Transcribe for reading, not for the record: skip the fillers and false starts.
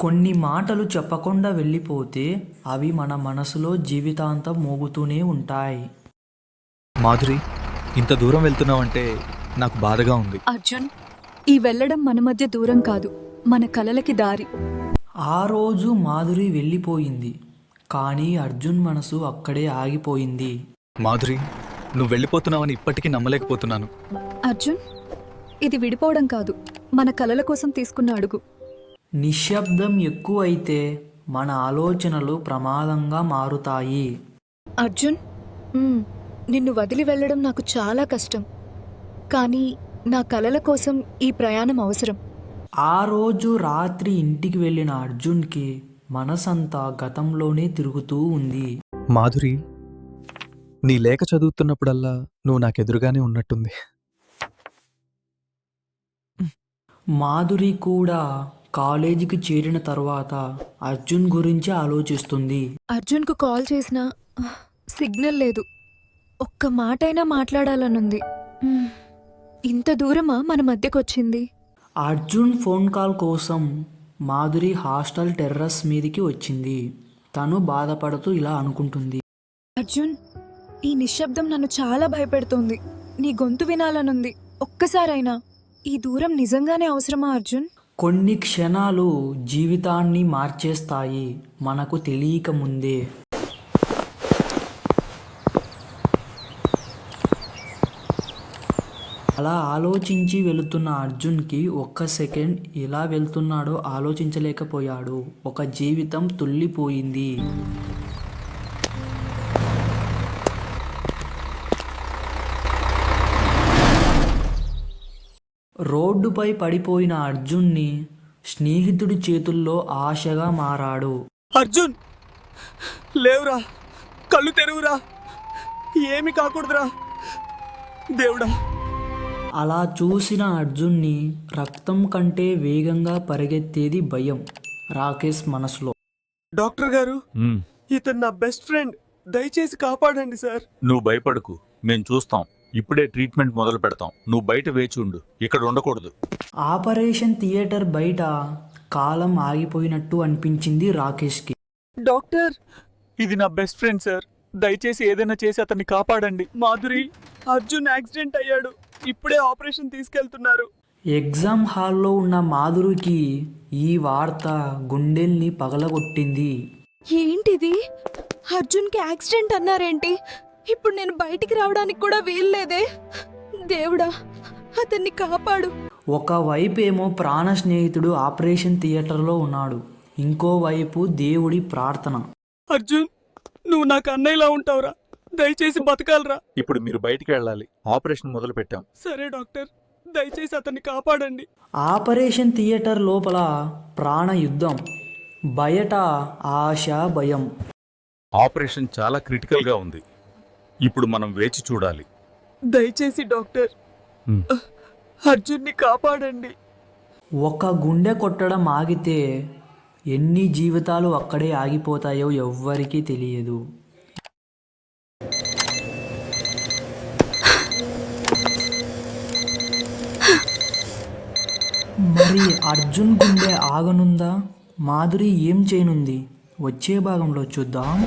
కొన్ని మాటలు చెప్పకుండా వెళ్ళిపోతే అవి మన మనసులో జీవితాంతం మోగుతూనే ఉంటాయి. మాధురి, ఇంత దూరం వెళ్తున్నావంటే నాకు బాధగా ఉంది. అర్జున్, ఈ వెళ్ళడం మన మధ్య దూరం కాదు, మన కలలకి దారి. ఆ రోజు మాధురి వెళ్ళిపోయింది, కానీ అర్జున్ మనసు అక్కడే ఆగిపోయింది. మాధురి, నువ్వు వెళ్ళిపోతున్నావని ఇప్పటికీ నమ్మలేకపోతున్నాను. అర్జున్, ఇది విడిపోవడం కాదు, మన కలల కోసం తీసుకున్న అడుగు. నిశ్శబ్దం ఎక్కువైతే మన ఆలోచనలు ప్రమాదంగా మారుతాయి. అర్జున్, నిన్ను వదిలి వెళ్ళడం నాకు చాలా కష్టం, కానీ నా కలల కోసం ఈ ప్రయాణం అవసరం. ఆ రోజు రాత్రి ఇంటికి వెళ్ళిన అర్జున్కి మనసంతా గతంలోనే తిరుగుతూ ఉంది. మాధురి, నీ లేఖ చదువుతున్నప్పుడల్లా నువ్వు నాకెదురుగానే ఉన్నట్టుంది. మాధురి కూడా కాలేజీకి చేరిన తర్వాత అర్జున్ గురించి ఆలోచిస్తుంది. అర్జున్కు కాల్ చేసినా సిగ్నల్ లేదు. ఒక్క మాటైనా మాట్లాడాలనుంది. ఇంత దూరమా మన మధ్యకొచ్చింది? అర్జున్ ఫోన్ కాల్ కోసం మాధురి హాస్టల్ టెర్రస్ మీదికి వచ్చింది. తను బాధపడుతూ ఇలా అనుకుంటుంది. అర్జున్, ఈ నిశ్శబ్దం నన్ను చాలా భయపెడుతోంది. నీ గొంతు వినాలనుంది. ఒక్కసారైనా. ఈ దూరం నిజంగానే అవసరమా అర్జున్? కొన్ని క్షణాలు జీవితాన్ని మార్చేస్తాయి మనకు తెలియక ముందే. అలా ఆలోచించి వెళుతున్న అర్జున్కి ఒక్క సెకండ్ ఎలా వెళ్తున్నాడో ఆలోచించలేకపోయాడు. ఒక జీవితం తుల్లిపోయింది. రోడ్డుపై పడిపోయిన అర్జున్ని స్నేహితుడి చేతుల్లో ఆశగా మారాడు. అర్జున్, లేవురా, కళ్ళు తెరువురా, ఏమి కాకూడదురా దేవుడా. అలా చూసిన అర్జున్ని రక్తం కంటే వేగంగా పరిగెత్తేది భయం రాకేష్ మనసులో. డాక్టర్ గారు, ఇతను నా బెస్ట్ ఫ్రెండ్, దయచేసి కాపాడండి సార్. నువ్వు భయపడకు, మేము చూస్తాం. ఇప్పుడే ట్రీట్మెంట్ మొదలు పెడతాం. నువ్వు బయట వేచి ఉండు, ఇక్కడ ఉండకూడదు. ఆపరేషన్ థియేటర్ బయట కాలం ఆగిపోయినట్టు అనిపించింది రాకేష్కి. డాక్టర్, ఇది నా బెస్ట్ ఫ్రెండ్ సార్, దయచేసి ఏదైనా చేసి అతన్ని కాపాడండి. మాధురి, అర్జున్ యాక్సిడెంట్ అయ్యాడు, ఇప్పుడే ఆపరేషన్ తీసుకెళ్తున్నారు. ఎగ్జామ్ హాల్లో ఉన్న మాధురికి ఈ వార్త గుండెల్ని పగలగొట్టింది. ఏంటిది? అర్జున్కి యాక్సిడెంట్ అన్నారేంటి? ఇప్పుడు నేను బయటికి రావడానికి కూడా వీల్లేదే. దేవుడా, అతన్ని కాపాడు. ఒకవైపేమో ప్రాణ స్నేహితుడు ఆపరేషన్ థియేటర్లో ఉన్నాడు, ఇంకోవైపు దేవుడి ప్రార్థన. అర్జున్, నువ్వు నాకు అన్నయ్యలా ఉంటావురా, దయచేసి బతకాలరా. ఇప్పుడు మీరు బయటికి వెళ్ళాలి, ఆపరేషన్ మొదలు పెట్టాం. సరే డాక్టర్, దయచేసి అతన్ని కాపాడండి. ఆపరేషన్ థియేటర్ లోపల ప్రాణ యుద్ధం, బయట ఆశ, భయం. ఆపరేషన్ చాలా క్రిటికల్గా ఉంది. ఇప్పుడు మనం వేచి చూడాలి. దయచేసి డాక్టర్, అర్జున్ని కాపాడండి. ఒక గుండె కొట్టడం ఆగితే ఎన్ని జీవితాలు అక్కడే ఆగిపోతాయో ఎవ్వరికీ తెలియదు. మరి అర్జున్ గుండె ఆగనుందా? మాధురి ఏం చేయనుంది? వచ్చే భాగంలో చూద్దాం.